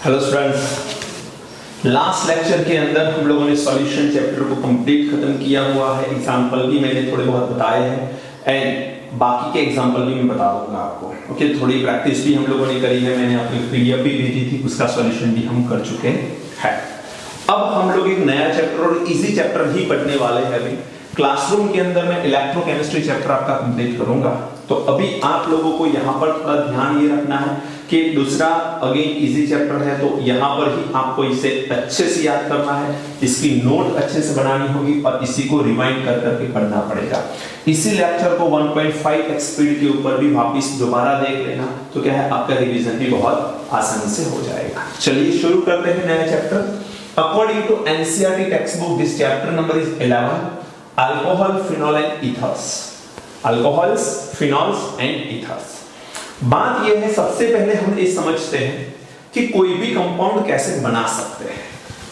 Hello students, last lecture के अंदर हम लोगों ने सॉल्यूशन चैप्टर को कंप्लीट खत्म किया हुआ है। एग्जांपल भी मैंने थोड़े बहुत बताए हैं एंड बाकी के एग्जांपल भी मैं बता दूंगा आपको। ओके, थोड़ी प्रैक्टिस भी हम लोगों ने करी है, मैंने अपनी पीडीएफ भी भेजी थी, उसका सॉल्यूशन भी हम कर चुके हैं। अब हम लोग एक नया चैप्टर और इजी चैप्टर ही पढ़ने वाले हैं। अभी क्लासरूम के अंदर मैं इलेक्ट्रोकेमिस्ट्री चैप्टर आपका कंप्लीट करूंगा, तो अभी आप लोगों को यहाँ पर थोड़ा ध्यान ये रखना है कि दूसरा अगेन इजी चैप्टर है, तो यहाँ पर ही आपको इसे अच्छे से याद करना है, इसकी नोट अच्छे से बनानी होगी और इसी को रिवाइंड कर करके पढ़ना पड़ेगा। इसी लेक्चर को 1.5x स्पीड के ऊपर भी वापस दोबारा देख लेना, तो क्या है आपका रिवीजन भी बहुत आसानी से हो जाएगा। चलिए शुरू करते हैं नया chapter. According to NCERT textbook this chapter number is 11, alcohol, phenol and ethers. Alcohols, phenols and ethers. बात यह है, सबसे पहले हम ये समझते हैं कि कोई भी कंपाउंड कैसे बना सकते हैं।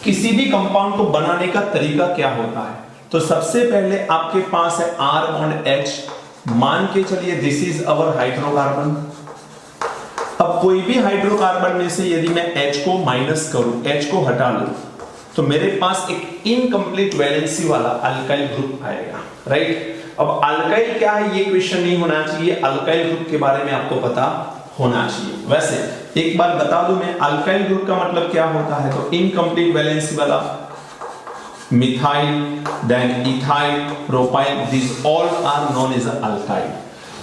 किसी भी कंपाउंड को बनाने का तरीका क्या होता है, तो सबसे पहले आपके पास है R बॉन्ड H। मान के चलिए दिस इज अवर हाइड्रोकार्बन। अब कोई भी हाइड्रोकार्बन में से यदि मैं H को माइनस करूं, H को हटा लूं, तो मेरे पास एक इनकम्प्लीट वैलेंसी वाला अल्काइल ग्रुप आएगा, राइट। अब अल्काइल क्या है ये क्वेश्चन नहीं होना चाहिए, अल्काइल ग्रुप के बारे में आपको पता होना चाहिए। वैसे एक बार बता दूं मैं, अल्काइल ग्रुप का मतलब क्या होता है, तो इनकम्प्लीट वैलेंसी वाला methyl, then ethyl, propyl, this all are known as alkyl.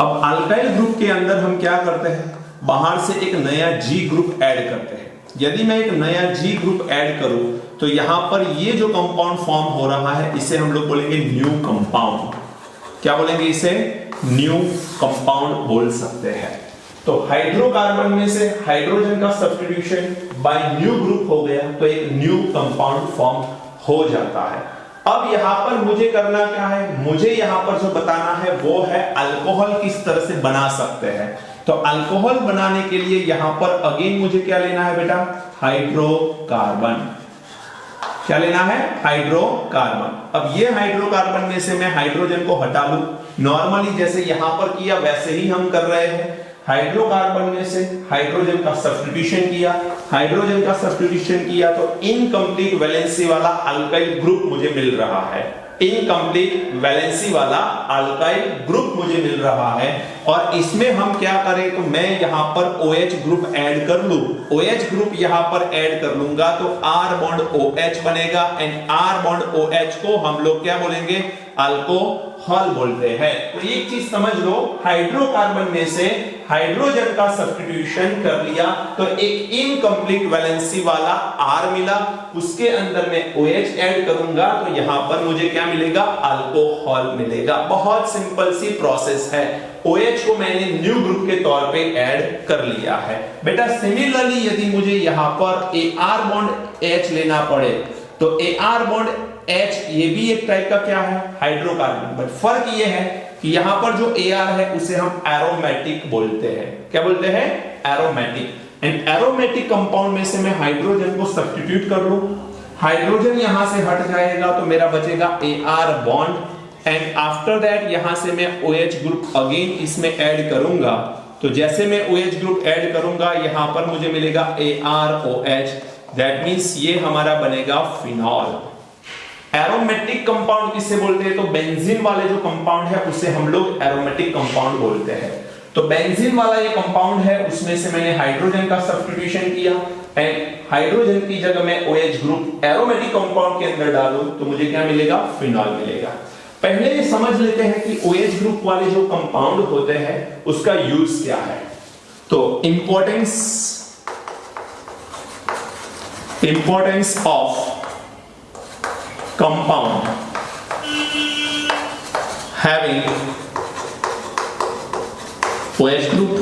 अब अल्काइल ग्रुप के अंदर हम क्या करते हैं, बाहर से एक नया G ग्रुप ऐड करते हैं। यदि मैं एक नया G ग्रुप ऐड करूं, तो यहां पर ये जो कंपाउंड फॉर्म हो रहा है इसे हम लोग बोलेंगे न्यू कंपाउंड। क्या बोलेंगे इसे? न्यू कंपाउंड बोल सकते हैं। तो हाइड्रोकार्बन में से हाइड्रोजन का सब्स्टिट्यूशन बाय न्यू ग्रुप हो गया, तो एक न्यू कंपाउंड फॉर्म हो जाता है। अब यहां पर मुझे करना क्या है, मुझे यहां पर जो बताना है वो है अल्कोहल किस तरह से बना सकते हैं। तो अल्कोहल बनाने के लिए यहां पर अगेन मुझे क्या लेना है बेटा, हाइड्रोकार्बन। क्या लेना है? हाइड्रोकार्बन। अब ये हाइड्रोकार्बन में से मैं हाइड्रोजन को हटा लूं, नॉर्मली जैसे यहां पर किया वैसे ही हम कर रहे हैं। हाइड्रोकार्बन में से हाइड्रोजन का सब्स्टिट्यूशन किया, हाइड्रोजन का सब्स्टिट्यूशन किया तो इनकम्प्लीट वैलेंसी वाला अल्काइल ग्रुप मुझे मिल रहा है। इनकम्प्लीट वैलेंसी वाला अल्काइल ग्रुप मुझे मिल रहा है, और इसमें हम क्या करें, तो मैं यहां पर OH ग्रुप ऐड कर लूं। OH ग्रुप यहां पर ऐड कर लूंगा तो R बॉन्ड OH बनेगा, एंड R बॉन्ड OH को हम लोग क्या बोलेंगे, अल्कोहल बोलते हैं। तो एक चीज समझ लो, हाइड्रोकार्बन में से हाइड्रोजन का सब्स्टिट्यूशन कर लिया तो एक इनकम्प्लीट वैलेंसी वाला R मिला, उसके अंदर मैं OH ऐड करूंगा तो यहां पर मुझे क्या मिलेगा, अल्कोहल मिलेगा। बहुत सिंपल सी प्रोसेस है। OH को मैंने न्यू ग्रुप के तौर पे ऐड कर लिया है। बेटा सिमिलरली यदि मुझे यहां पर AR बॉन्ड H लेना पड़े, तो AR बॉन्ड H ये भी एक टाइप का क्या है, हाइड्रोकार्बन, बट फर्क ये है कि यहां पर जो AR है उसे हम एरोमेटिक बोलते हैं। क्या बोलते हैं? एरोमेटिक। एंड एरोमेटिक कंपाउंड में से मैं हाइड्रोजन को सब्स्टिट्यूट कर लूं, हाइड्रोजन यहां से हट जाएगा तो मेरा बचेगा AR bond, and after that यहां से मैं OH ग्रुप अगेन इसमें ऐड करूंगा। तो जैसे मैं OH ग्रुप ऐड करूंगा यहां पर मुझे मिलेगा ArOH, दैट मींस ये हमारा बनेगा फिनॉल। एरोमेटिक कंपाउंड किसे बोलते हैं, तो बेंजीन वाले जो कंपाउंड है उसे हम लोग एरोमेटिक कंपाउंड बोलते हैं। तो बेंजीन वाला ये कंपाउंड है, उसमें से मैंने हाइड्रोजन का सब्स्टिट्यूशन किया, एंड हाइड्रोजन की जगह मैं OH ग्रुप एरोमेटिक कंपाउंड के अंदर डालूं तो मुझे क्या मिलेगा, फिनॉल मिलेगा। पहले ये समझ लेते हैं कि OH ग्रुप वाले जो कंपाउंड होते हैं उसका यूज क्या है। तो importance of compound having OH group,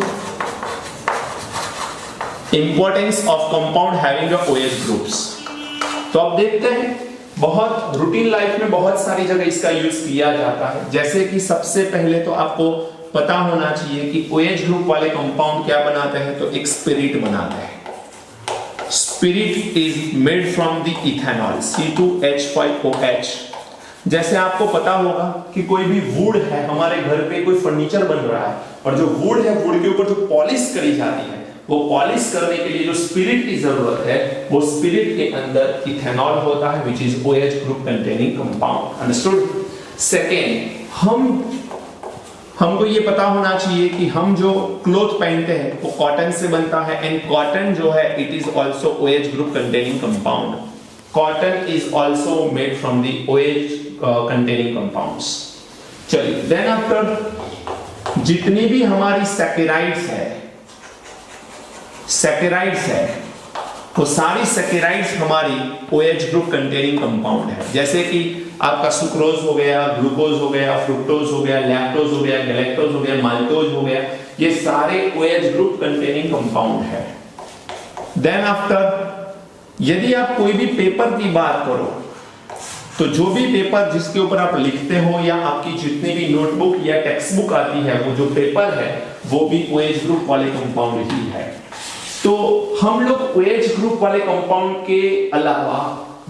importance of compound having a OH groups। तो अब देखते हैं, बहुत रूटीन लाइफ में बहुत सारी जगह इसका यूज किया जाता है। जैसे कि सबसे पहले तो आपको पता होना चाहिए कि OH ग्रुप वाले कंपाउंड क्या बनाते हैं, तो एक स्पिरिट बनाते हैं। Spirit is made from the ethanol C2H5OH। जैसे आपको पता होगा कि कोई भी वुड है, हमारे घर पे कोई फर्नीचर बन रहा है, और जो वुड है, वुड के ऊपर जो पॉलिश करी जाती है वो पॉलिश करने के लिए जो स्पिरिट की जरूरत है, वो स्पिरिट के अंदर इथेनॉल होता है, which is OH group containing compound. Understood. Second, हमको ये पता होना चाहिए कि हम जो क्लोथ पहनते हैं वो कॉटन से बनता है, एंड कॉटन जो है it is also OH group containing compound. Cotton is also made from the OH containing compounds. चलिए, देन आफ्टर जितनी भी हमारी सैकेराइड्स है वो सारी सैकेराइड्स हमारी OH ग्रुप कंटेनिंग कंपाउंड है। जैसे कि आपका सुक्रोज हो गया, ग्लूकोज हो गया, फ्रुक्टोज हो गया, लैक्टोज हो गया, गैलेक्टोज हो गया, माल्टोज हो गया, ये सारे OH ग्रुप कंटेनिंग कंपाउंड है। देन आफ्टर, यदि आप कोई भी पेपर की बात करो तो जो भी पेपर जिसके ऊपर आप लिखते हो या आपकी जितनी भी नोटबुक या टेक्स्ट बुक आती है, वो जो पेपर है वो भी OH ग्रुप वाले कंपाउंड ही है। तो हम लोग OH ग्रुप वाले कंपाउंड के अलावा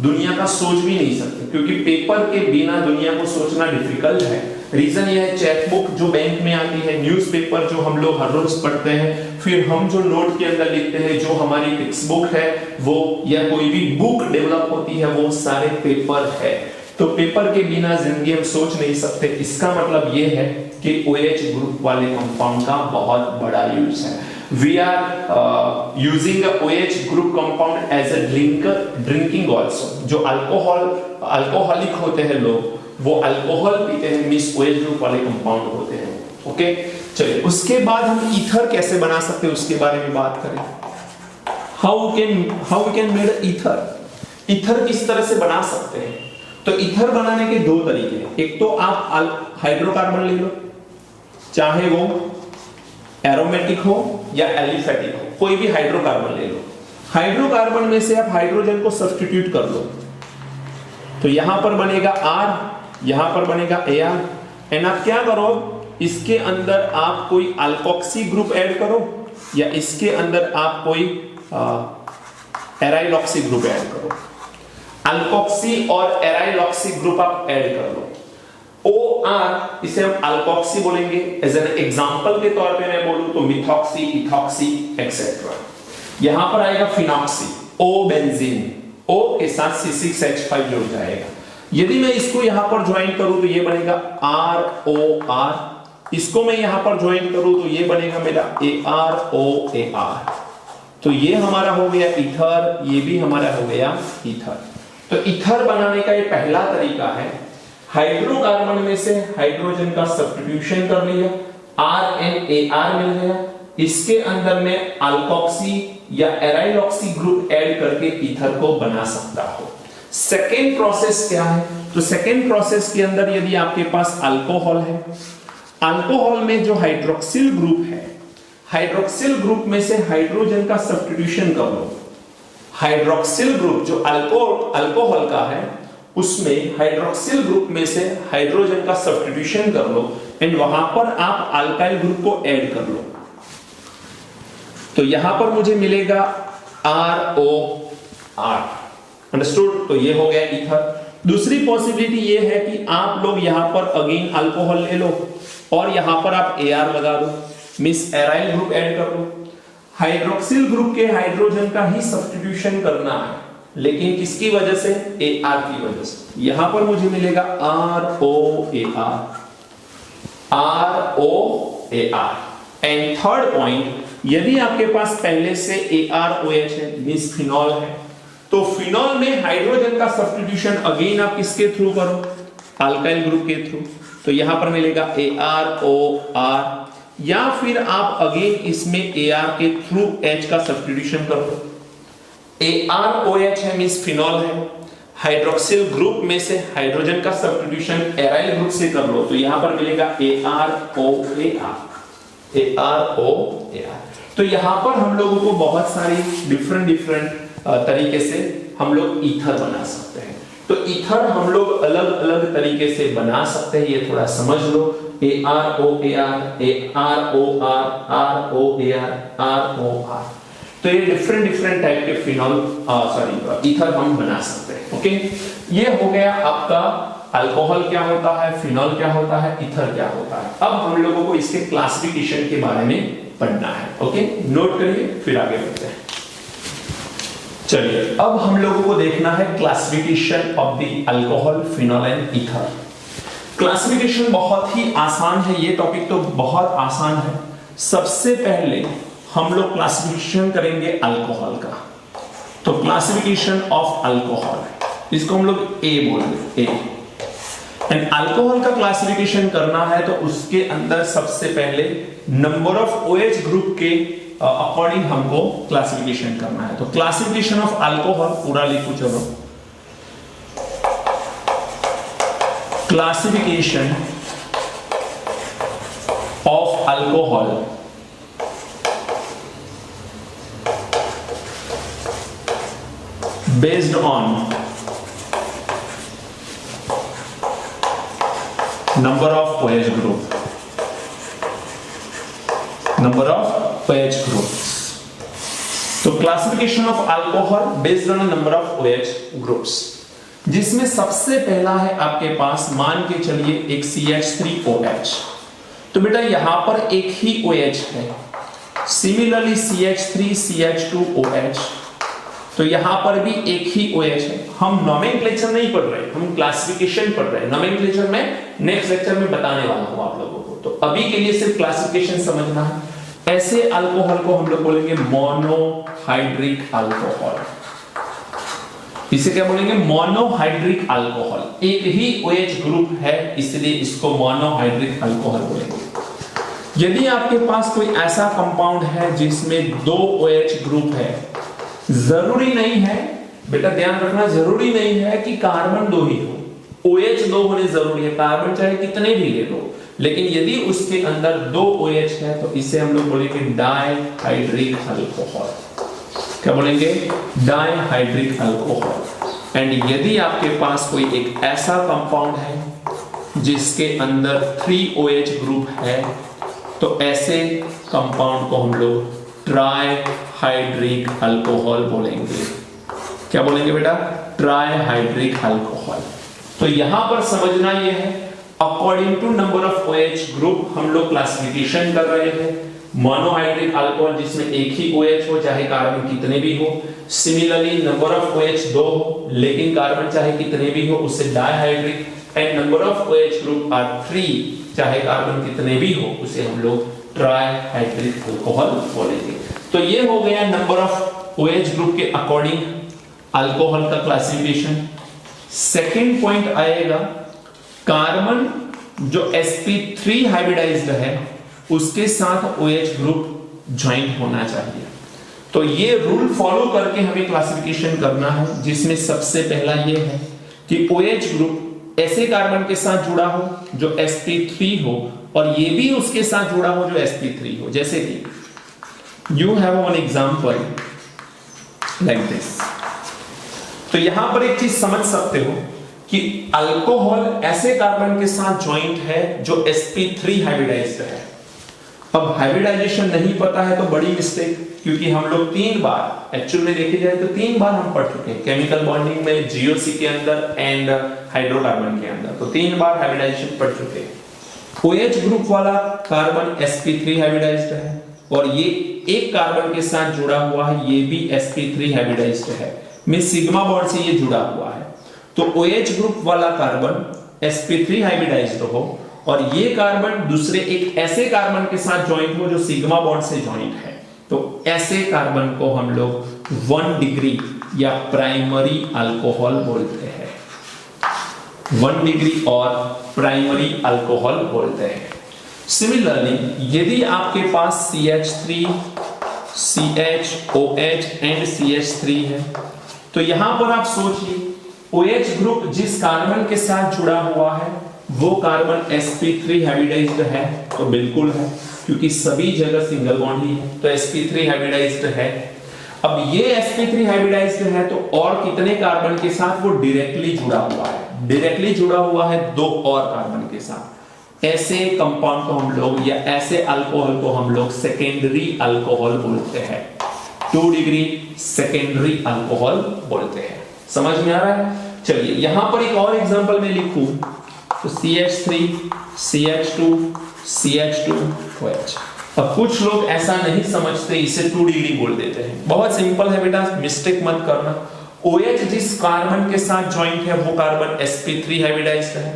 दुनिया का सोच भी नहीं सकते, क्योंकि पेपर के बिना दुनिया को सोचना डिफिकल्ट है। रीजन यह है, चेकबुक जो बैंक में आती है, न्यूज़पेपर जो हम लोग हर रोज पढ़ते हैं, फिर हम जो नोट के अंदर लिखते हैं, जो हमारी टेक्स्ट बुक है वो, या कोई भी बुक डेवलप होती है, वो सारे पेपर है। तो पेपर के बिना जिंदगी हम सोच नहीं सकते। इसका मतलब ये है कि OH ग्रुप वाले कंपाउंड का बहुत बड़ा यूज है। We are using the OH group compound as a drinking also। जो अल्कोहलिक होते हैं लोग, वो अल्कोहल पीते हैं, मिस OH ग्रुप वाले कंपाउंड होते हैं। ओके, चलिए, उसके बाद हम ईथर कैसे बना सकते हैं उसके बारे में बात करें। How we can made ether. Ether किस तरह से बना सकते हैं? तो ईथर बनाने के दो तरीके हैं। एक तो आप हाइड्रोकार्बन ले लो, चाहे वो एरोमेटिक हो या एलिफेटिक हो, कोई भी हाइड्रोकार्बन ले लो। हाइड्रोकार्बन में से आप हाइड्रोजन को सब्स्टिट्यूट कर लो, तो यहां पर बनेगा R, यहां पर बनेगा Ar, एंड आप क्या करो, इसके अंदर आप कोई अल्कोक्सी ग्रुप ऐड करो या इसके अंदर आप कोई एराइलॉक्सी ग्रुप ऐड करो। अल्कोक्सी और एराइलॉक्सी ग्रुप आप ऐड कर लो। OR इसे हम अल्कोक्सी बोलेंगे। एज एन एग्जांपल के तौर पे मैं बोलूं तो मिथॉक्सी, इथॉक्सी एक्सेट्रा। यहां पर आएगा फिनॉक्सी, O बेंजीन, O के साथ C6H5 जुड़ जाएगा। यदि मैं इसको यहां पर ज्वाइन करूं तो ये बनेगा ROR। इसको मैं यहां पर ज्वाइन करूं तो ये बनेगा मेरा AROAR। तो ये हमारा हो गया ईथर, ये भी हमारा हो गया ईथर। तो ईथर बनाने का ये पहला तरीका है। हाइड्रोकार्बन में से हाइड्रोजन का सब्स्टिट्यूशन कर लिया, RNAR मिल गया, इसके अंदर में अल्कोक्सी या एराइलॉक्सी ग्रुप ऐड करके ईथर को बना सकता हो। सेकेंड प्रोसेस क्या है? तो सेकेंड प्रोसेस के अंदर यदि आपके पास अल्कोहल है, अल्कोहल में जो हाइड्रोक्सिल ग्रुप है, हाइड्रोक्सिल ग्रुप में से हाइड्रोजन का सब्स्टिट्यूशन कर लो। हाइड्रोक्सिल ग्रुप जो अल्कोहल का है, उसमें हाइड्रोक्सिल ग्रुप में से हाइड्रोजन का सब्स्टिट्यूशन कर लो, एंड वहां पर आप अल्काइल ग्रुप को ऐड कर लो। तो यहां पर मुझे मिलेगा ROR। अंडरस्टूड? तो ये हो गया ईथर। दूसरी पॉसिबिलिटी ये है कि आप लोग यहां पर अगेन अल्कोहल ले लो और यहां पर आप AR लगा दो, मिस एराइल ग्रुप ऐड कर लो। हाइड्रोक्सिल ग्रुप के हाइड्रोजन का ही सब्स्टिट्यूशन करना है, लेकिन किसकी वजह से? AR की वजह से। यहां पर मुझे मिलेगा ROAR। एंड थर्ड पॉइंट, यदि आपके पास पहले से AROH है, मींस फिनॉल है, तो फिनॉल में हाइड्रोजन का सब्स्टिट्यूशन अगेन आप किसके थ्रू करो? अल्काइल ग्रुप के थ्रू। तो यहां पर मिलेगा AROR, या फिर आप अगेन इसमें AR के थ्रू H का सब्स्टिट्यूशन कर दो। AROH है मींस फिनॉल है, हाइड्रोक्सिल ग्रुप में से हाइड्रोजन का सब्स्टिट्यूशन एराइल ग्रुप से कर लो, तो यहां पर मिलेगा AROAR। तो यहां पर हम लोगों को बहुत सारी डिफरेंट तरीके से हम लोग ईथर बना सकते हैं। तो ईथर हम लोग अलग अलग तरीके से बना सकते हैं, ये थोड़ा समझ लो। AROAR। तो ये डिफरेंट टाइप के ईथर हम बना सकते हैं। ओके, ये हो गया आपका अल्कोहल क्या होता है, फिनॉल क्या होता है, ईथर क्या होता है। अब हम लोगों को इसके क्लासिफिकेशन के बारे में पढ़ना है। ओके, नोट करिए, फिर आगे बढ़ते हैं। चलिए, अब हम लोगों को देखना है classification of the alcohol, phenol and ether. Classification बहुत ही आसान है, ये टॉपिक तो बहुत आसान है। सबसे पहले हम लोग क्लासिफिकेशन करेंगे अल्कोहल का। तो क्लासिफिकेशन ऑफ अल्कोहल, इसको हम लोग ए बोलेंगे, ए। एंड अल्कोहल का क्लासिफिकेशन करना है तो उसके अंदर सबसे पहले नंबर ऑफ OH ग्रुप के अकॉर्डिंग हमको क्लासिफिकेशन करना है। तो क्लासिफिकेशन ऑफ अल्कोहल पूरा लिखो, चलो। Classification of alcohol based on number of OH group, number of OH groups। तो classification of alcohol based on number of OH groups, जिसमें सबसे पहला है आपके पास, मान के चलिए एक CH3OH। तो बेटा यहां पर एक ही OH है, सिमिलरली CH3CH2OH, तो यहां पर भी एक ही OH है। हम नोमेनक्लेचर नहीं पढ़ रहे, हम क्लासिफिकेशन पढ़ रहे हैं। नोमेनक्लेचर में नेक्स्ट लेक्चर में बताने वाला हूं आप लोगों को, तो अभी के लिए सिर्फ क्लासिफिकेशन समझना है। ऐसे अल्कोहल को हम लोग बोलेंगे मोनोहाइड्रिक अल्कोहल। इसे क्या बोलेंगे? Monohydric alcohol. एक ही OH ग्रुप है, इसलिए इसको मोनोहाइड्रिक अल्कोहल बोलेंगे। यदि आपके पास कोई ऐसा कंपाउंड है जिसमें 2 OH ग्रुप है, जरूरी नहीं है बेटा, ध्यान रखना, जरूरी नहीं है कि कार्बन 2 ही हो, OH 2 होने जरूरी है, कार्बन चाहे कितने भी ले लो, लेकिन यदि उसके अंदर 2 OH है तो इसे हम लोग बोलेंगे डाइहाइड्रिक अल्कोहल। क्या बोलेंगे? Dihydric alcohol. एंड यदि आपके पास कोई एक ऐसा कंपाउंड है जिसके अंदर 3 OH ग्रुप है, तो ऐसे कंपाउंड को हम लोग ट्राइहाइड्रिक अल्कोहल बोलेंगे। क्या बोलेंगे बेटा? Trihydric alcohol. तो यहां पर समझना यह है, according to number of OH group हम लोग क्लासिफिकेशन कर रहे हैं। मोनोहाइड्रिक अल्कोहल जिसमें एक ही OH हो, चाहे कार्बन कितने भी हो। सिमिलरली नंबर ऑफ OH 2 हो, लेकिन कार्बन चाहे कितने भी हो, उससे dihydric. And number of OH group are 3, चाहे कार्बन कितने भी हो, उसे हम लोग ट्राइहाइड्रिक अल्कोहल बोलेंगे। तो ये हो गया नंबर ऑफ OH ग्रुप के अकॉर्डिंग अल्कोहल का क्लासिफिकेशन। सेकंड पॉइंट आएगा, कार्बन जो sp3 हाइब्रिडाइज्ड है उसके साथ OH ग्रुप ज्वाइंट होना चाहिए। तो ये रूल फॉलो करके हमें क्लासिफिकेशन करना है, जिसमें सबसे पहला ये है कि OH ग्रुप ऐसे कार्बन के साथ जुड़ा हो जो sp3 हो, और ये भी उसके साथ जुड़ा हो जो sp3 हो। जैसे कि you have one example like this. तो यहां पर एक चीज समझ सकते हो कि अल्कोहल ऐसे कार्बन के साथ ज्वाइंट है जो sp3 हाइब्रिडाइज्ड है। अब हाइब्रिडाइजेशन नहीं पता है तो बड़ी मिस्टेक, क्योंकि हम लोग 3 बार, एक्चुअल में देखे जाए तो 3 बार हम पढ़ चुके हैं, केमिकल बॉन्डिंग में, GOC के अंदर एंड हाइड्रोकार्बन के अंदर, तो 3 बार हाइब्रिडाइजेशन पढ़ चुके हैं। OH ग्रुप वाला कार्बन sp3 हाइब्रिडाइज्ड है, और ये एक कार्बन के साथ जुड़ा हुआ है, ये भी sp3 हाइब्रिडाइज्ड है, में सिग्मा बॉन्ड से ये जुड़ा हुआ है। तो OH ग्रुप वाला कार्बन sp3 हाइब्रिडाइज्ड हो, और ये कार्बन दूसरे एक ऐसे कार्बन के साथ ज्वाइंट हो जो सिग्मा बॉन्ड से ज्वाइंट है, तो ऐसे कार्बन को हम लोग 1 डिग्री या प्राइमरी अल्कोहल बोलते हैं। 1 डिग्री और प्राइमरी अल्कोहल बोलते हैं। सिमिलरली यदि आपके पास CH3, CHOH एंड CH3 है, तो यहां पर आप सोचिए OH ग्रुप जिस कार्बन के साथ जुड़ा हुआ है वो कार्बन sp3 हाइब्रिडाइज्ड है, तो बिल्कुल है, क्योंकि सभी जगह सिंगल बॉन्ड ही है, तो sp3 हाइब्रिडाइज्ड है। अब ये sp3 हाइब्रिडाइज्ड है, तो और कितने कार्बन के साथ वो डायरेक्टली जुड़ा हुआ है? डायरेक्टली जुड़ा हुआ है 2 और कार्बन के साथ। ऐसे कंपाउंड को हम लोग, या ऐसे अल्कोहल को हम लोग सेकेंडरी अल्कोहल बोलते हैं। 2 डिग्री सेकेंडरी अल्कोहल बोलते हैं। समझ में आ रहा है? चलिए यहां पर एक और एग्जांपल मैं लिखूं, तो CH3, CH2, CH2OH। अब कुछ लोग ऐसा नहीं समझते, इसे 2 डिग्री बोल देते हैं। बहुत सिंपल है बेटा, मिस्टेक मत करना। OH जिस कार्बन के साथ ज्वाइंट है वो कार्बन sp3 हाइब्रिडाइज्ड है,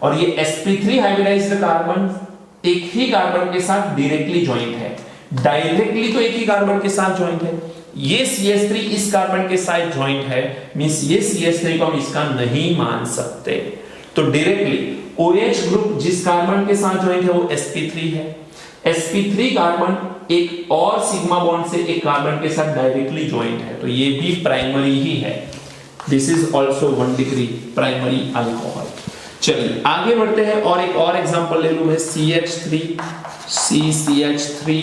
और ये sp3 हाइब्रिडाइज्ड कार्बन एक ही कार्बन के साथ डायरेक्टली ज्वाइंट है। डायरेक्टली तो एक ही कार्बन के साथ ज्वाइंट है। ये CH3 इस कार्बन के साथ ज्वाइंट है, मींस ये CH3 को हम इसका नहीं मान सकते। तो डायरेक्टली OH ग्रुप जिस कार्बन के साथ ज्वाइंट है वो sp3 है। sp3 कार्बन एक और सिग्मा बॉन्ड से एक कार्बन के साथ डायरेक्टली ज्वाइंट है, तो ये भी प्राइमरी ही है। This is also 1 degree primary alcohol. चलिए आगे बढ़ते हैं, और एक और एग्जांपल ले लूं मैं, CH3 CCH3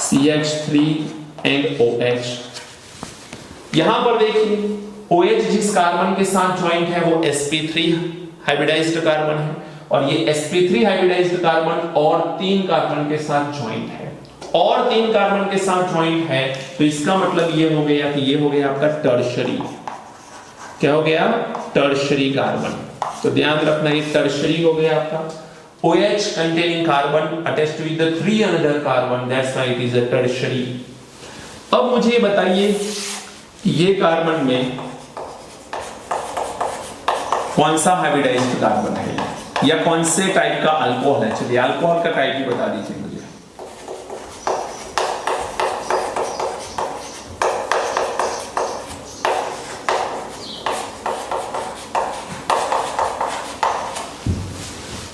CH3 and OH। यहां पर देखिए OH जिस कार्बन के साथ ज्वाइंट है वो sp3 हाइब्रिडाइज्ड कार्बन है, और ये sp3 हाइब्रिडाइज्ड कार्बन और 3 कार्बन के साथ ज्वाइंट है, और 3 कार्बन के साथ ज्वाइंट है, तो इसका मतलब ये हो गया कि ये हो गया आपका टर्शरी। क्या हो गया? Tertiary carbon. तो ध्यान रखना ये टर्शरी हो गया आपका। OH containing carbon attached with the 3 another carbon, that's why it is a tertiary। अब मुझे ये बताइए कि ये कार्बन में कौन सा हाइब्रिडाइज्ड कार्बन है या कौन से टाइप का अल्कोहल है। चलिए अल्कोहल का टाइप भी बता दीजिए मुझे।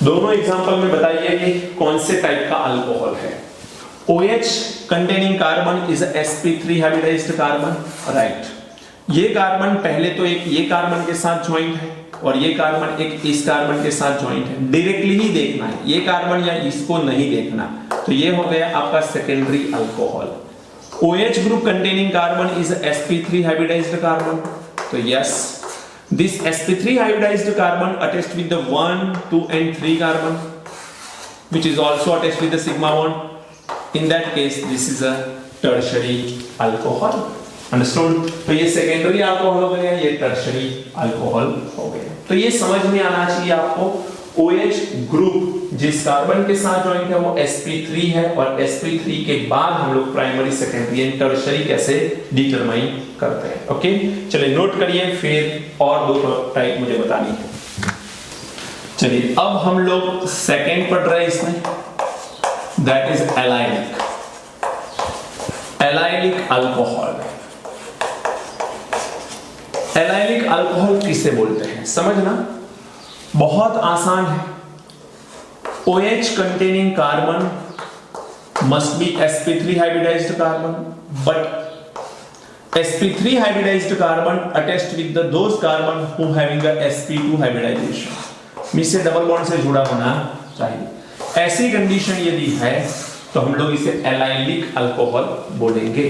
दोनों एग्जांपल में बताइए कि कौन से टाइप का अल्कोहल है। OH containing carbon is a sp3 hybridised carbon, right. ये कार्बन पहले तो एक ये कार्बन के साथ ज्वाइंट है, और ये कार्बन एक इस कार्बन के साथ ज्वाइंट है। डायरेक्टली ही देखना है, ये कार्बन या इसको नहीं देखना। तो ये हो गया आपका secondary alcohol. OH group containing carbon is a sp3 hybridized carbon, तो yes, this sp3 hybridized carbon attached with the 1, 2 and 3 carbon, which is also attached with the sigma bond. In that case, this is a tertiary alcohol. Understood? तो ये secondary alcohol हो गया, ये tertiary alcohol हो गया। तो ये समझ में आना चाहिए आपको, OH ग्रुप जिस कार्बन के साथ ज्वाइंट है वो sp3 है, और sp3 के बाद हम लोग प्राइमरी, सेकेंडरी एंड टर्शरी कैसे डिटरमाइन करते हैं। ओके, चलिए नोट करिए, फिर और 2 टाइप मुझे बतानी है। चलिए अब हम लोग सेकेंड पढ़ रहे हैं इसमें, that is allylic. Allylic alcohol. Allylic alcohol किसे बोलते हैं समझना, बहुत आसान है। OH containing carbon must be sp3 hybridized carbon, but sp3 hybridized carbon attached with the those carbon who having a sp2 hybridization, means से डबल बॉन्ड से जुड़ा होना चाहिए। ऐसी कंडीशन यदि है तो हम लोग इसे एलाइलिक अल्कोहल बोलेंगे।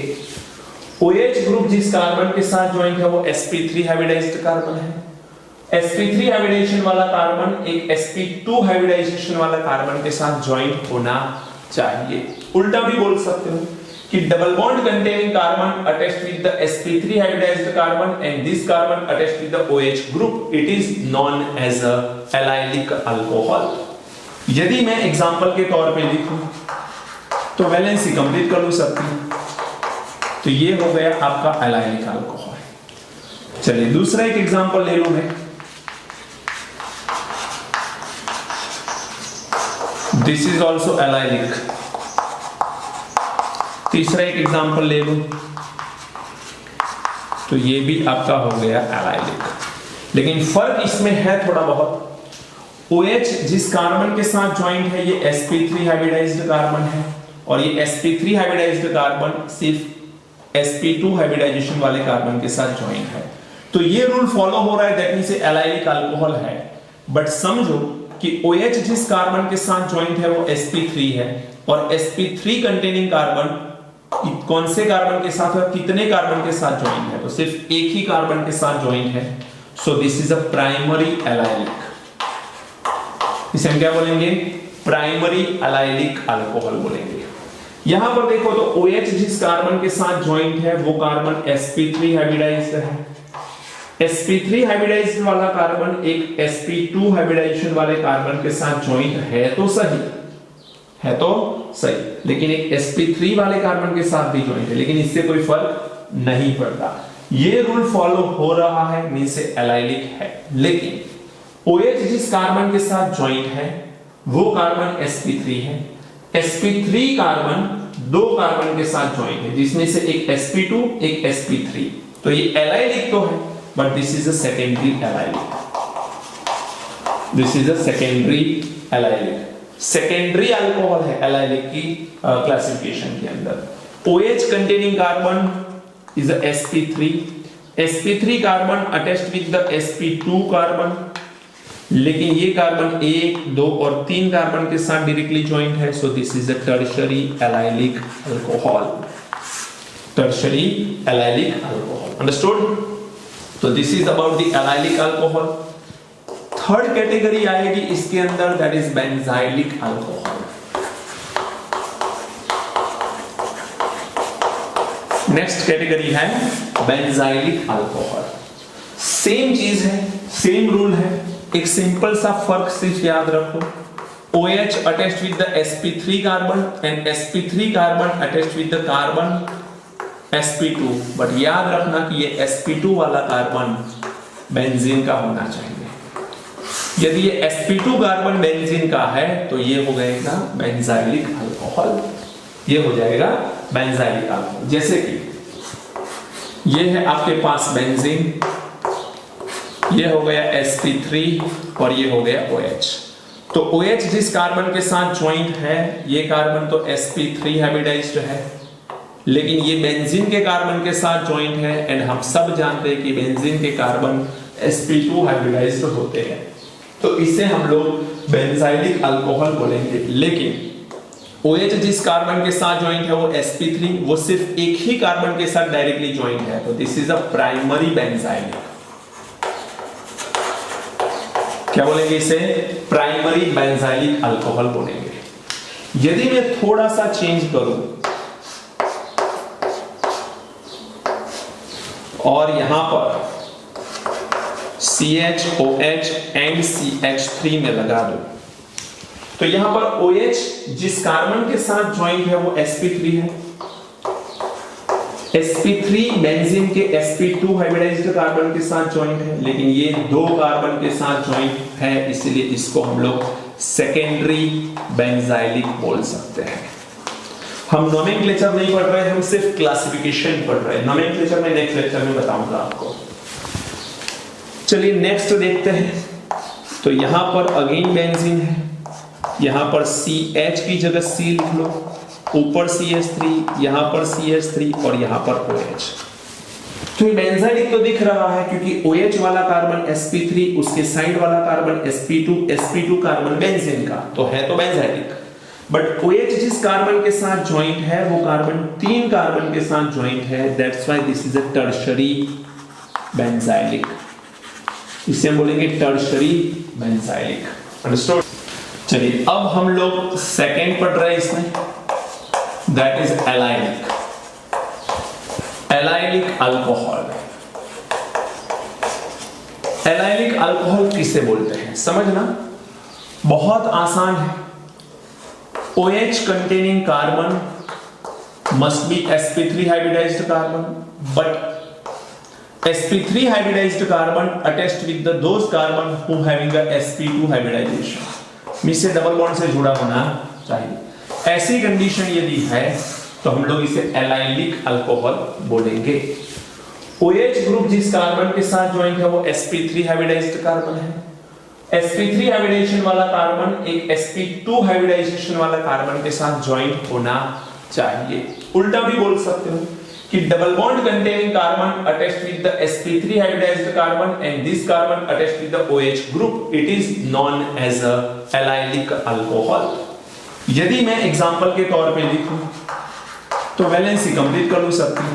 OH ग्रुप जिस कार्बन के साथ ज्वाइंट है वो sp3 हाइब्रिडाइज्ड कार्बन है। sp3 हाइब्रिडाइजेशन वाला कार्बन एक sp2 हाइब्रिडाइजेशन वाला कार्बन के साथ ज्वाइंट होना चाहिए। उल्टा भी बोल सकते हो कि double bond containing carbon attached with the sp3 hybridised carbon and this carbon attached with the OH group, it is known as a allylic alcohol. यदि मैं एग्जांपल के तौर पे लिखूं तो वैलेंसी कंप्लीट कर लूं सबकी, तो ये हो गया आपका एलाइलिक अल्कोहल। चलिए दूसरा एक एग्जांपल ले लूं मैं, दिस इज ऑल्सो एलाइलिक। तीसरा एक एग्जांपल ले लूं तो ये भी आपका हो गया एलाइलिक, लेकिन फर्क इसमें है थोड़ा बहुत। OH जिस कार्बन के साथ ज्वाइंट है ये sp3 हाइब्रिडाइज्ड कार्बन है, और ये sp3 हाइब्रिडाइज्ड कार्बन सिर्फ sp2 हाइब्रिडाइजेशन वाले कार्बन के साथ ज्वाइंट है। तो ये रूल फॉलो हो रहा है, दैट मींस एलाइलिक अल्कोहल है। बट समझो कि OH जिस कार्बन के साथ ज्वाइंट है वो sp3 है, और sp3 कंटेनिंग कार्बन कौन से कार्बन के साथ है, कितने कार्बन के साथ ज्वाइंट है, तो सिर्फ एक ही कार्बन के साथ ज्वाइंट है। So this is a primary allylic. इसे हम क्या बोलेंगे? प्राइमरी एलाइलिक अल्कोहल बोलेंगे। यहां पर देखो तो OH जिस कार्बन के साथ ज्वाइंट है वो कार्बन sp3 हाइब्रिडाइज्ड है। sp3 हाइब्रिडाइज्ड वाला कार्बन एक sp2 हाइब्रिडाइजेशन वाले कार्बन के साथ ज्वाइंट है तो सही है, तो सही, लेकिन एक sp3 वाले कार्बन के साथ भी ज्वाइंट है, लेकिन इससे कोई फर्क नहीं पड़ता। ये रूल फॉलो हो रहा है, मींस से एलाइलिक है। लेकिन OH जिस कार्बन के साथ ज्वाइंट है वो कार्बन sp3 है। sp3 कार्बन दो कार्बन के साथ ज्वाइंट है, जिसमें से एक sp2 एक sp3। तो ये एलाइलिक तो है, but this is a secondary allylic. This is a secondary allylic. Secondary alcohol है एलाइलिक की क्लासिफिकेशन के अंदर। OH containing carbon is a sp3. sp3 carbon attached with the sp2 carbon, लेकिन ये कार्बन 1, 2 और 3 कार्बन के साथ डायरेक्टली ज्वाइंट है। So this is a tertiary allylic alcohol. Tertiary allylic alcohol, understood? तो this is about the allylic alcohol. Third category आएगी इसके अंदर, that is benzylic alcohol. Next category है बेंजाइलिक अल्कोहल। सेम चीज है, सेम रूल है, एक सिंपल सा फर्क सिर्फ याद रखो। OH attached with the sp3 carbon and sp3 carbon attached with the carbon sp2, but याद रखना कि ये sp2 वाला कार्बन बेंजीन का होना चाहिए। यदि ये sp2 कार्बन बेंजीन का है तो ये हो जाएगा बेंजाइलिक अल्कोहल। ये हो जाएगा बेंजाइलिक अल्कोहल। जैसे कि ये है आपके पास बेंजीन, ये हो गया sp3 और ये हो गया OH। तो OH जिस कार्बन के साथ ज्वाइंट है, ये कार्बन तो sp3 हाइब्रिडाइज्ड है, लेकिन ये बेंजीन के कार्बन के साथ ज्वाइंट है। एंड हम सब जानते हैं कि बेंजीन के कार्बन sp2 हाइब्रिडाइज्ड होते हैं, तो इसे हम लोग बेंजाइलिक अल्कोहल बोलेंगे। लेकिन OH जिस कार्बन के साथ ज्वाइंट है वो sp3, वो सिर्फ एक ही कार्बन के साथ डायरेक्टली ज्वाइंट है, तो this is a primary benzylic. क्या बोलेंगे इसे? प्राइमरी बेंजाइलिक अल्कोहल बोलेंगे। यदि मैं थोड़ा सा चेंज करूं और यहां पर CHOH एंड CH3 में लगा दूं, तो यहां पर OH जिस कार्बन के साथ ज्वाइंट है वो sp3 है। sp3 बेंजीन के sp2 हाइब्रिडाइज्ड कार्बन के साथ ज्वाइंट है, लेकिन ये दो कार्बन के साथ ज्वाइंट है, इसलिए इसको हम लोग सेकेंडरी बेंजाइलिक बोल सकते हैं। हम नोमेनक्लेचर नहीं पढ़ रहे हैं, हम सिर्फ क्लासिफिकेशन पढ़ रहे हैं। नोमेनक्लेचर में नेक्स्ट लेक्चर में बताऊंगा आपको। चलिए नेक्स्ट देखते हैं। तो यहां पर अगेन बेंजीन है, यहां पर CH की जगह C लिख लो, ऊपर CH3, यहां पर CH3 और यहां पर OH। तो ये बेंजाइलिक तो दिख रहा है क्योंकि OH वाला कार्बन sp3, उसके साइड वाला कार्बन sp2 कार्बन बेंजीन का तो है, तो बेंजाइलिक। बट OH जिस कार्बन के साथ ज्वाइंट है वो कार्बन 3 कार्बन के साथ ज्वाइंट है, that's why this is a tertiary benzylic. इसे हम बोलेंगे टर्शियरी बेंजाइलिक, अंडरस्टूड? चलिए अब हम लोग सेकेंड पढ़ रहे हैं इसमें, that is allylic. Allylic alcohol. Allylic alcohol किसे बोलते हैं समझना, बहुत आसान है। OH containing carbon must be sp3 hybridized carbon, but sp3 hybridized carbon attached with the those carbon who having a sp2 hybridization, means से डबल बॉन्ड से जुड़ा होना चाहिए। ऐसी कंडीशन यदि है तो हम लोग इसे एलाइलिक अल्कोहल बोलेंगे। OH ग्रुप जिस कार्बन के साथ ज्वाइंट है वो sp3 हाइब्रिडाइज्ड कार्बन है। sp3 हाइब्रिडाइजेशन वाला कार्बन एक sp2 हाइब्रिडाइजेशन वाला कार्बन के साथ ज्वाइंट होना चाहिए। उल्टा भी बोल सकते हो कि double bond containing carbon attached with the sp3 hybridised carbon and this carbon attached with the OH group, it is known as a allylic alcohol. यदि मैं एग्जांपल के तौर पे लिखूं तो वैलेंसी कंप्लीट कर लूं सबकी,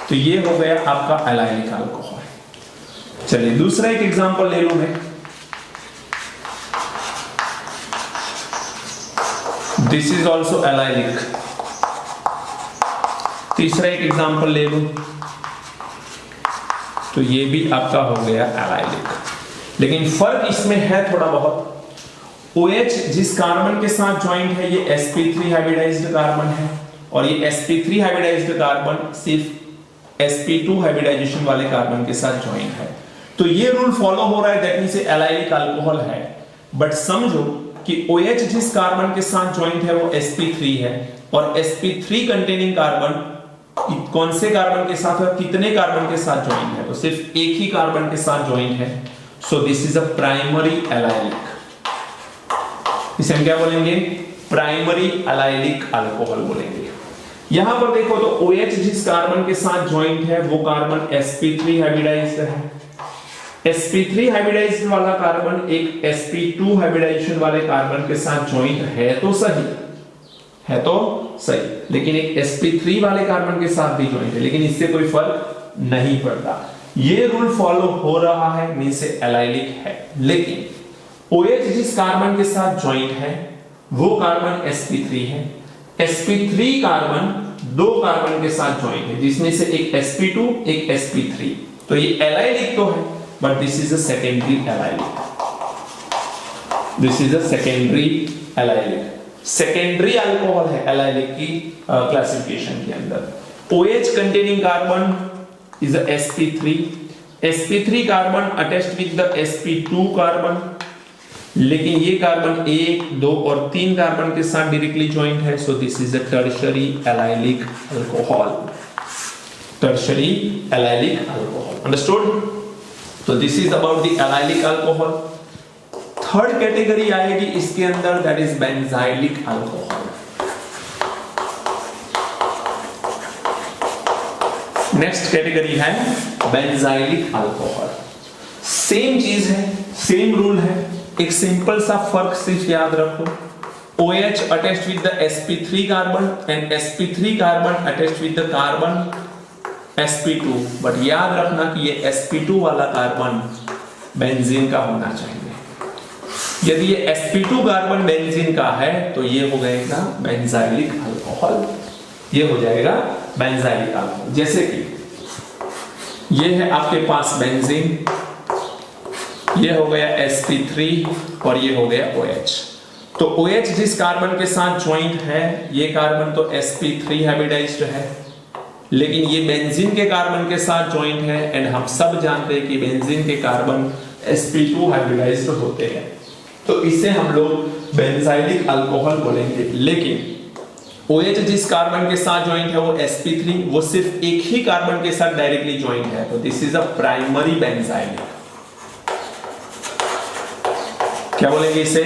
तो ये हो गया आपका एलाइलिक अल्कोहल। चलिए दूसरा एक एग्जांपल ले लूं मैं, दिस इज ऑल्सो एलाइलिक। तीसरा एक एग्जांपल ले लूं तो ये भी आपका हो गया एलाइलिक, लेकिन फर्क इसमें है थोड़ा बहुत। OH जिस कार्बन के साथ ज्वाइंट है ये sp3 हाइब्रिडाइज्ड कार्बन है, और ये sp3 हाइब्रिडाइज्ड कार्बन सिर्फ sp2 हाइब्रिडाइजेशन वाले कार्बन के साथ ज्वाइंट है। तो ये रूल फॉलो हो रहा है, दैट मींस एलाइलिक अल्कोहल है। बट समझो कि OH जिस कार्बन के साथ ज्वाइंट है वो sp3 है, और sp3 कंटेनिंग कार्बन कौन से कार्बन के साथ और कितने कार्बन के साथ ज्वाइंट है, तो सिर्फ एक ही कार्बन के साथ ज्वाइंट है। So this is a primary allylic, इसे हम क्या बोलेंगे, प्राइमरी एलाइलिक अल्कोहल बोलेंगे। यहां पर देखो तो OH जिस कार्बन के साथ ज्वाइंट है वो कार्बन sp3 हाइब्रिडाइज्ड है। sp3 हाइब्रिडाइज्ड वाला कार्बन एक sp2 हाइब्रिडाइजेशन वाले कार्बन के साथ ज्वाइंट है तो सही, है तो सही, लेकिन एक sp3 वाले कार्बन के साथ भी ज्वाइंट है, लेकिन इससे कोई फर्क नहीं पड़ता। ये रूल फॉलो हो रहा है, मींस एलाइलिक है। लेकिन OH जिस कार्बन के साथ ज्वाइंट है वो कार्बन sp3 है। sp3 कार्बन दो कार्बन के साथ ज्वाइंट है, जिसमें से एक sp2 एक sp3, तो ये एलाइलिक तो है, but this is a secondary allylic. This is a secondary allylic, secondary alcohol है एलाइलिक की क्लासिफिकेशन के अंदर। OH containing carbon is a sp3, sp3 carbon attached with the sp2 carbon, लेकिन ये कार्बन 1, 2 और 3 कार्बन के साथ डायरेक्टली ज्वाइंट है। So this is a tertiary allylic alcohol, tertiary allylic alcohol, understood. तो this is about the allylic alcohol. Third category आएगी इसके अंदर, that is benzylic alcohol. Next category है बेंजाइलिक अल्कोहल। सेम चीज है, सेम रूल है, एक सिंपल सा फर्क सिर्फ याद रखो, OH attached with the sp3 carbon and sp3 carbon attached with the carbon sp2, but याद रखना कि ये sp2 वाला कार्बन बेंजीन का होना चाहिए। यदि ये sp2 कार्बन बेंजीन का है तो ये हो जाएगा बेंजाइलिक अल्कोहल, ये हो जाएगा बेंजाइलिक अल्कोहल। जैसे कि ये है आपके पास बेंजीन, ये हो गया sp3 और ये हो गया OH। तो OH जिस कार्बन के साथ ज्वाइंट है ये कार्बन तो sp3 हाइब्रिडाइज्ड है, लेकिन ये बेंजीन के कार्बन के साथ ज्वाइंट है, एंड हम सब जानते हैं कि बेंजीन के कार्बन sp2 हाइब्रिडाइज्ड होते हैं, तो इसे हम लोग बेंजाइलिक अल्कोहल बोलेंगे। लेकिन OH जिस कार्बन के साथ ज्वाइंट है वो sp3, वो सिर्फ एक ही कार्बन के साथ डायरेक्टली ज्वाइंट है, तो this is a primary benzylic, क्या बोलेंगे इसे,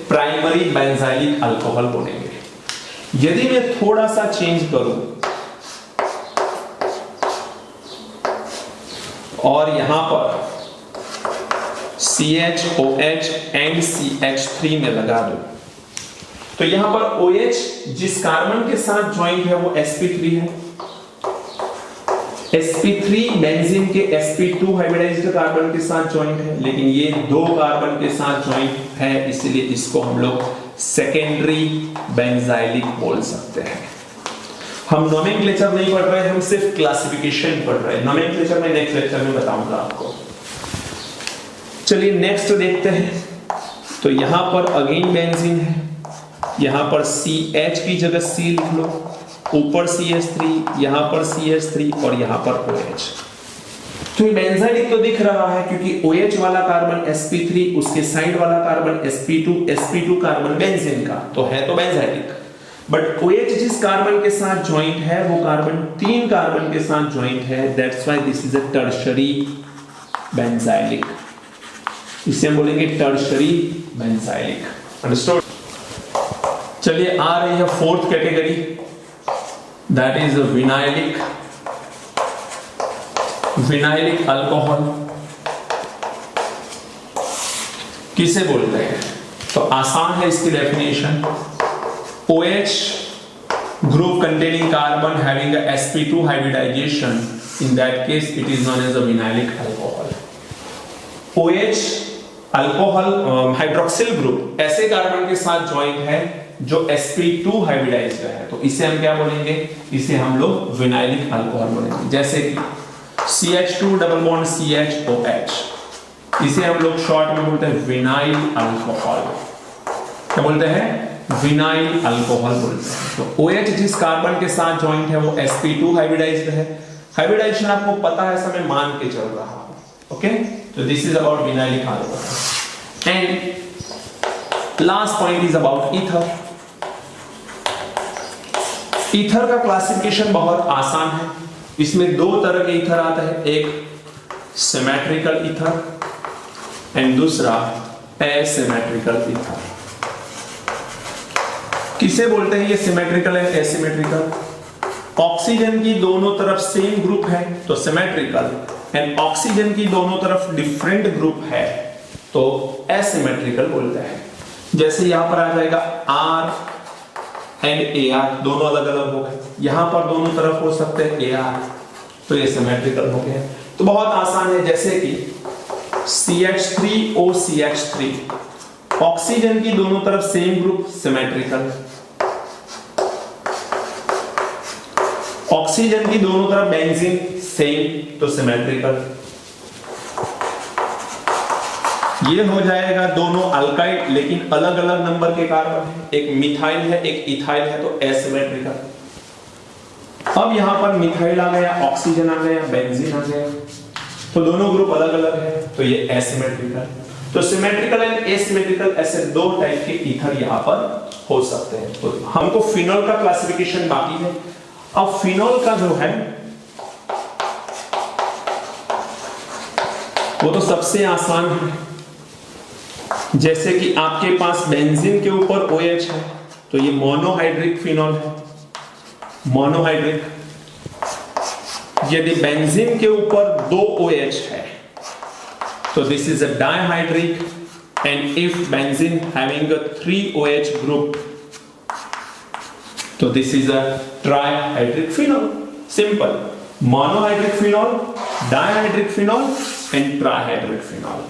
प्राइमरी बेंजाइलिक अल्कोहल बोलेंगे। यदि मैं थोड़ा सा चेंज करूं और यहां पर CHOH एंड CH3 में लगा दूं, तो यहां पर OH जिस कार्बन के साथ ज्वाइंट है वो sp3 है, sp3 बेंजीन के sp2 हाइब्रिडाइज्ड कार्बन के साथ ज्वाइंट है, लेकिन ये दो कार्बन के साथ ज्वाइंट है, इसलिए इसको हम लोग सेकेंडरी बेंजाइलिक बोल सकते हैं। हम नोमेनक्लेचर नहीं पढ़ रहे हैं, हम सिर्फ क्लासिफिकेशन पढ़ रहे हैं। नोमेनक्लेचर में नेक्स्ट लेक्चर में बताऊंगा आपको। चलिए नेक्स्ट देखते हैं। तो यहां पर अगेन बेंजीन है, यहां पर CH की जगह C लिख लो, ऊपर CH3, यहां पर CH3 और यहां पर OH। तो ये बेंजाइलिक तो दिख रहा है क्योंकि OH वाला कार्बन sp3, उसके साइड वाला कार्बन sp2 कार्बन बेंजीन का, तो है तो बेंजाइलिक। बट OH जिस कार्बन के साथ ज्वाइंट है वो कार्बन 3 कार्बन के साथ ज्वाइंट है, that's why this is a tertiary benzylic, इसे हम बोलेंगे टर्शियरी बेंजाइलिक, अंडरस्टूड। चलिए आ रही है fourth category, that is vinylic alcohol. किसे बोलते हैं, तो आसान है इसकी definition, OH group containing carbon having a sp2 hybridization, in that case it is known as a vinylic alcohol. OH alcohol hydroxyl group ऐसे कार्बन के साथ ज्वाइंट है जो sp2 हाइब्रिडाइज्ड है, तो इसे हम क्या बोलेंगे, इसे हम लोग विनाइलिक अल्कोहल बोलेंगे। जैसे कि CH2 डबल बॉन्ड CHOH, इसे हम लोग शॉर्ट में बोलते हैं विनाइल अल्कोहल, क्या बोलते हैं? विनाइल अल्कोहल बोलते हैं। तो OH जिस कार्बन के साथ ज्वाइंट है वो sp2 हाइब्रिडाइज्ड है। हाइब्रिडाइजेशन आपको पता है, ऐसा मैं मान के चल रहा हूं। ओके, तो this is about vinylic alcohol. And last point is about ether. Ether का क्लासिफिकेशन बहुत आसान है। इसमें दो तरह के ईथर आते हैं, एक सिमेट्रिकल ईथर एंड दूसरा एसिमेट्रिकल ईथर। किसे बोलते हैं ये सिमेट्रिकल एंड एसिमेट्रिकल? ऑक्सीजन की दोनों तरफ सेम ग्रुप है तो सिमेट्रिकल, एंड ऑक्सीजन की दोनों तरफ डिफरेंट ग्रुप है तो एसिमेट्रिकल बोलते हैं। जैसे यहां पर आ जाएगा R एंड AR, दोनों अलग अलग हो गए। यहां पर दोनों तरफ हो सकते हैं AR, तो ये सिमेट्रिकल हो गया। तो बहुत आसान है, जैसे कि CH3OCH3, ऑक्सीजन की दोनों तरफ सेम ग्रुप, सिमेट्रिकल। ऑक्सीजन की दोनों तरफ बेंजीन सेम, तो सिमेट्रिकल। ये हो जाएगा दोनों अल्काइड लेकिन अलग अलग नंबर के कार्बन है, एक मिथाइल है एक इथाइल है, तो एसिमेट्रिकल। अब यहां पर मिथाइल आ गया, ऑक्सीजन आ गया, बेंजीन आ गया, तो दोनों ग्रुप अलग अलग है, तो ये एसिमेट्रिकल। तो सिमेट्रिकल एंड एसिमेट्रिकल ऐसे दो टाइप के ईथर यहां पर हो सकते हैं। तो हमको फिनॉल का क्लासिफिकेशन बाकी है। अब फिनॉल का जो है वो तो सबसे आसान है। जैसे कि आपके पास बेंजीन के ऊपर OH है तो ये मोनोहाइड्रिक फिनॉल है, मोनोहाइड्रिक। यदि बेंजीन के ऊपर 2 OH है तो this is a dihydric, and if benzene having a 3 OH group तो this is a trihydric phenol. Simple, monohydric phenol, dihydric phenol and trihydric phenol.